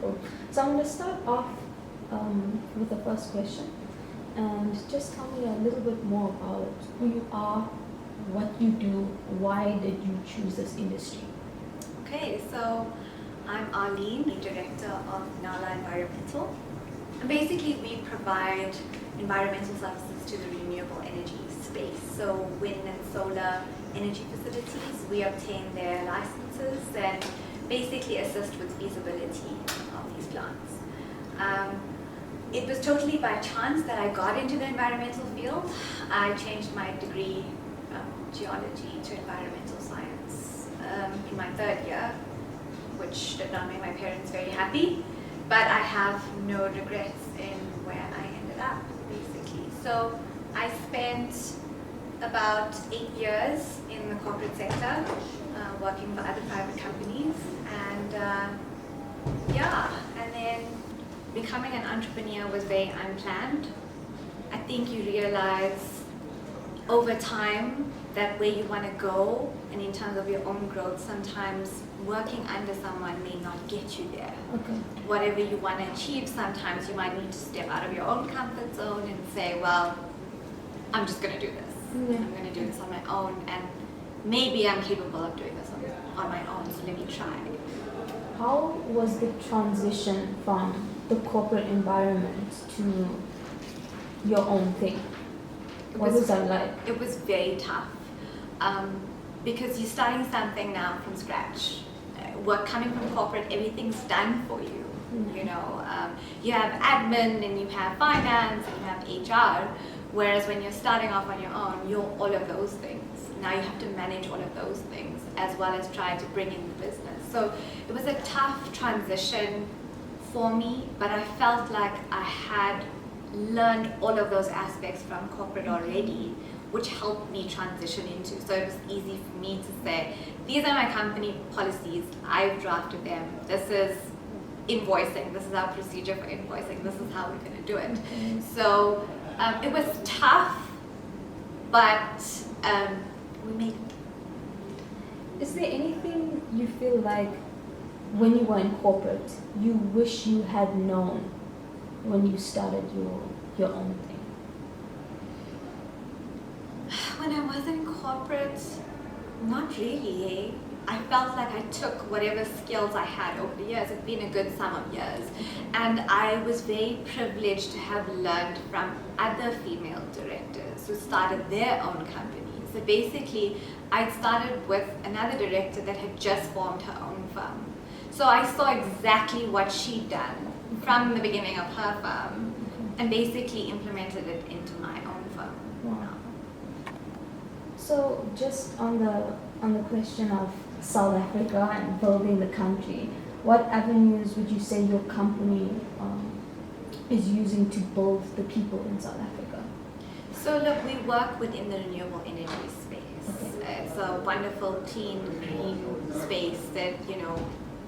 Cool. So I'm going to start off with the first question, and just tell me a little bit more about who you are, what you do, why did you choose this industry? Okay, so I'm Arlene, the director of Nala Environmental. And basically, we provide environmental services to the renewable energy space. So wind and solar energy facilities, we obtain their licenses and basically assist with feasibility of these plants. It was totally by chance that I got into the environmental field. I changed my degree from geology to environmental science in my third year, which did not make my parents very happy, but I have no regrets in where I ended up, basically. So I spent about 8 years in the corporate sector, working for other private companies, and and then becoming an entrepreneur was very unplanned. I think you realize over time that where you want to go, and in terms of your own growth, sometimes working under someone may not get you there. Okay. Whatever you want to achieve, sometimes you might need to step out of your own comfort zone and say, well, I'm just going to do this. Yeah. I'm going to do this on my own, and maybe I'm capable of doing this on my own, so let me try. How was the transition from the corporate environment to your own thing? What was that like? It was very tough because you're starting something now from scratch. Coming from corporate, everything's done for you. You know, you have admin and you have finance and you have HR. Whereas when you're starting off on your own, you're all of those things. Now you have to manage all of those things as well as try to bring in the business. So it was a tough transition for me, but I felt like I had learned all of those aspects from corporate already, which helped me transition into. So it was easy for me to say, these are my company policies, I've drafted them, this is invoicing, this is our procedure for invoicing, this is how we're going to do it. So it was tough, but we made it. Is there anything you feel like when you were in corporate you wish you had known when you started your own thing? When I was in corporate, not really. I felt like I took whatever skills I had over the years. It's been a good sum of years. And I was very privileged to have learned from other female directors who started their own companies. So basically, I started with another director that had just formed her own firm. So I saw exactly what she'd done from the beginning of her firm and basically implemented it into my own firm. Wow. So just on the question of South Africa and building the country, what avenues would you say your company is using to build the people in South Africa? So look, we work within the renewable energy space. Okay. It's a wonderful, clean, green space that,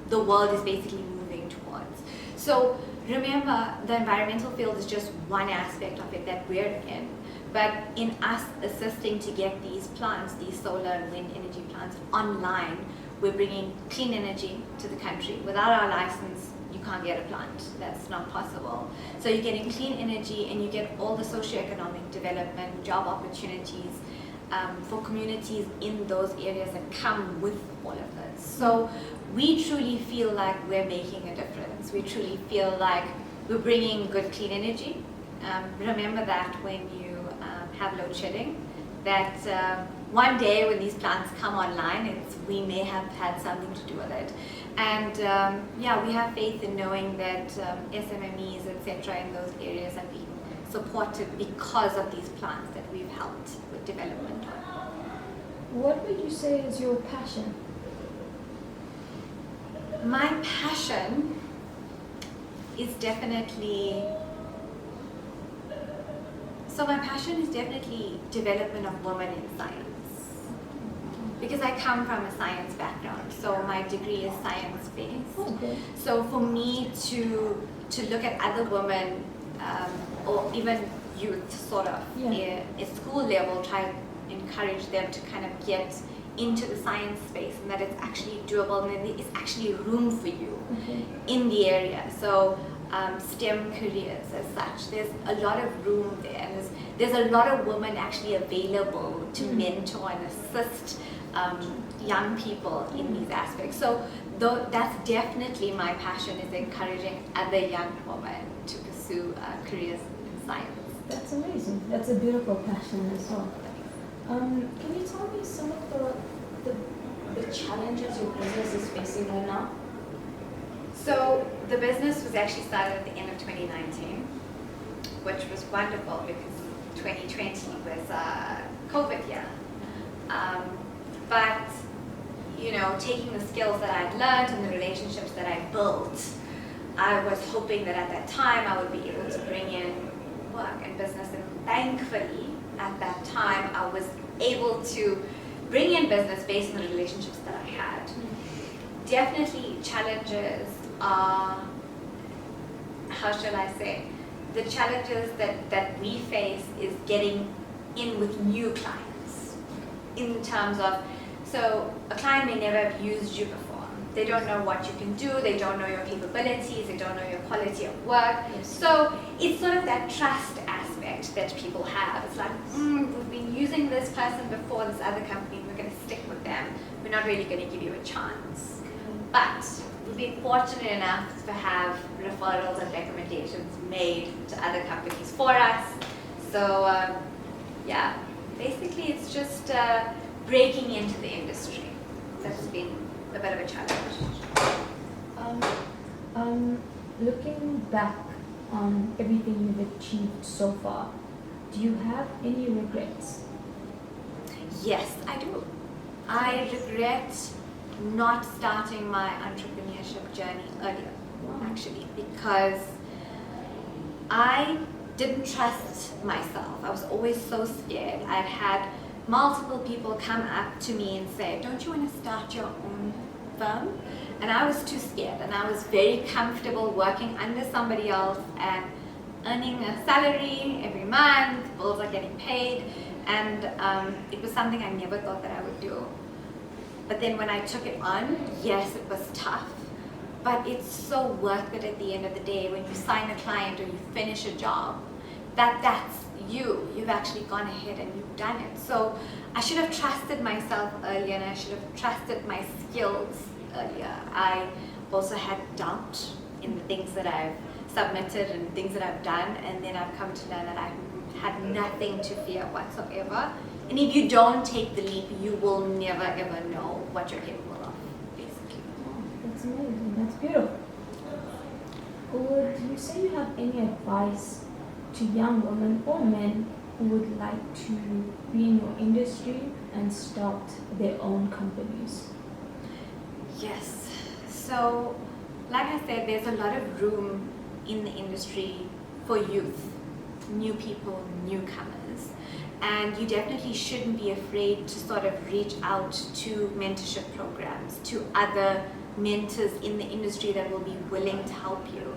the world is basically moving towards. So remember, the environmental field is just one aspect of it that we're in. But in us assisting to get these plants, these solar and wind energy plants online, we're bringing clean energy to the country. Without our license, you can't get a plant. That's not possible. So you're getting clean energy and you get all the socioeconomic development, job opportunities for communities in those areas that come with all of this. So we truly feel like we're making a difference. We truly feel like we're bringing good clean energy. Remember that when you have load shedding, that one day when these plants come online, we may have had something to do with it. And we have faith in knowing that SMMEs, etc., in those areas are being supported because of these plants that we've helped with development on. What would you say is your passion? My passion is definitely development of women in science. Because I come from a science background, so my degree is science-based. Okay. So for me to look at other women, or even youth, sort of, at school level, try to encourage them to kind of get into the science space and that it's actually doable and there is actually room for you Okay. in the area. So STEM careers as such, there's a lot of room there, and there's a lot of women actually available to mentor and assist young people in these aspects. So that's definitely my passion, is encouraging other young women to pursue careers in science. That's amazing. That's a beautiful passion as well. Can you tell me some of the challenges your business is facing right now? So the business was actually started at the end of 2019, which was wonderful because 2020 was COVID year. But taking the skills that I'd learned and the relationships that I built, I was hoping that at that time I would be able to bring in work and business, and thankfully at that time I was able to bring in business based on the relationships that I had. Definitely challenges are, how shall I say, the challenges that we face is getting in with new clients, in terms of, so a client may never have used you before. They don't know what you can do, they don't know your capabilities, they don't know your quality of work. Yes. So it's sort of that trust aspect that people have. It's like, we've been using this person before, this other company, we're going to stick with them. We're not really going to give you a chance. But we've been fortunate enough to have referrals and recommendations made to other companies for us. So yeah, basically it's just breaking into the industry. That's been a bit of a challenge. Looking back on everything you've achieved so far, do you have any regrets? Yes, I do. I regret not starting my entrepreneurship journey earlier, actually, because I didn't trust myself. I was always so scared. I'd had multiple people come up to me and say, don't you want to start your own firm? And I was too scared, and I was very comfortable working under somebody else and earning a salary every month, bills are getting paid, and it was something I never thought that I would do. But then when I took it on, yes, it was tough, but it's so worth it at the end of the day when you sign a client or you finish a job, that's you've actually gone ahead and you've done it. So I should have trusted myself earlier, and I should have trusted my skills earlier. I also had doubt in the things that I've submitted and things that I've done, and then I've come to learn that I had nothing to fear whatsoever. And if you don't take the leap, you will never ever know what you're capable of, basically. Oh, that's amazing. That's beautiful. Would you say you have any advice to young women or men who would like to be in your industry and start their own companies? Yes. So, like I said, there's a lot of room in the industry for youth, new people, newcomers. And you definitely shouldn't be afraid to sort of reach out to mentorship programs, to other mentors in the industry that will be willing to help you.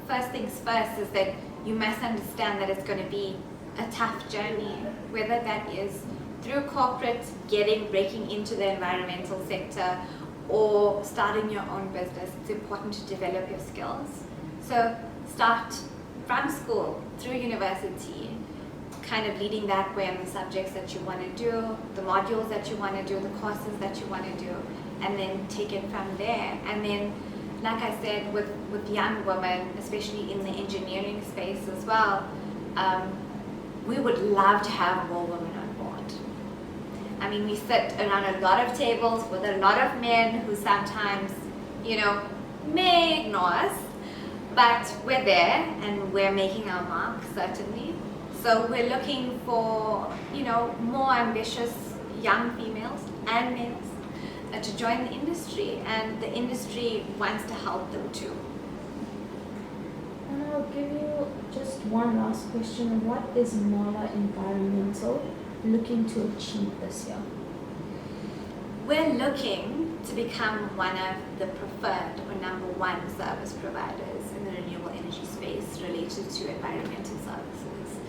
First things first is that you must understand that it's going to be a tough journey, whether that is through corporate, breaking into the environmental sector, or starting your own business. It's important to develop your skills. So start from school, through university, kind of leading that way on the subjects that you want to do, the modules that you want to do, the courses that you want to do, and then take it from there. And then, like I said, with young women, especially in the engineering space as well, we would love to have more women on board. I mean, we sit around a lot of tables with a lot of men who sometimes, may ignore us, but we're there and we're making our mark, certainly. So we're looking for, more ambitious young females and men to join the industry, and the industry wants to help them too. And I'll give you just one last question. What is Mala Environmental looking to achieve this year? We're looking to become one of the preferred or #1 service providers in the renewable energy space related to environmental services.